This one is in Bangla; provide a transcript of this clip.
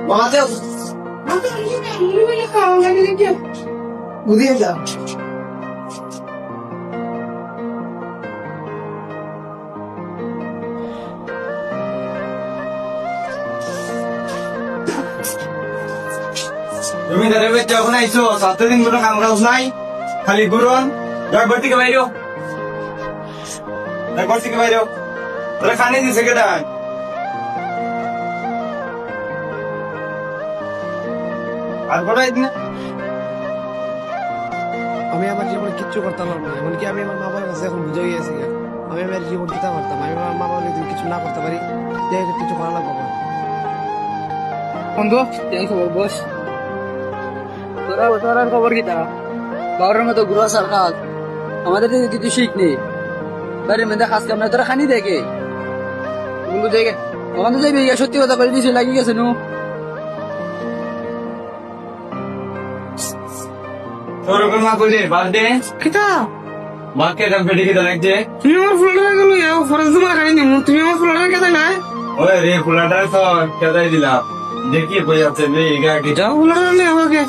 Mateo. Udah dah. তুমি দাঁড়ে বেঁচে যখন আইসো 7 দিন কোনো কাম কাজ নাই খালি ঘুরন ঘর থেকে বাইরো ঘর থেকে বাইরো তোরা খানি দিছে কেটা আর বড় আইত না আমি আমার জীবনে কিচ্ছু করতে পারবো না এমনকি আমি আমার মা বাবার কাছে এখন বুঝে গিয়েছি আমি আমার জীবন দিতে পারতাম আমি আমার মা বাবার যদি কিছু না করতে পারি দেখে কিছু ভালো লাগবে না বন্ধু খবর বস তোরা খবর কি তা বাবার মতো গুরু সরকার আমাদের দিকে কিছু শিখ নেই বাড়ির মধ্যে খাস কাম না তোরা খানি দেখে বন্ধু দেখে ওখান তো যাবি সত্যি কথা বলে দিয়েছে লাগিয়ে গেছে নু তোর কোন মা কইলে বার্থডে কিতা মাকে দাম ফেটে কি লাগছে তুমি আমার ফুলটা গেল ইয়াও ফরজ জমা খাই নি তুমি আমার ফুলটা কেটে না ওই রে ফুলাটা তো কেদাই দিলাম দেখি বই আছে বে এগা কি যাও ফুলটা নিয়ে আমাকে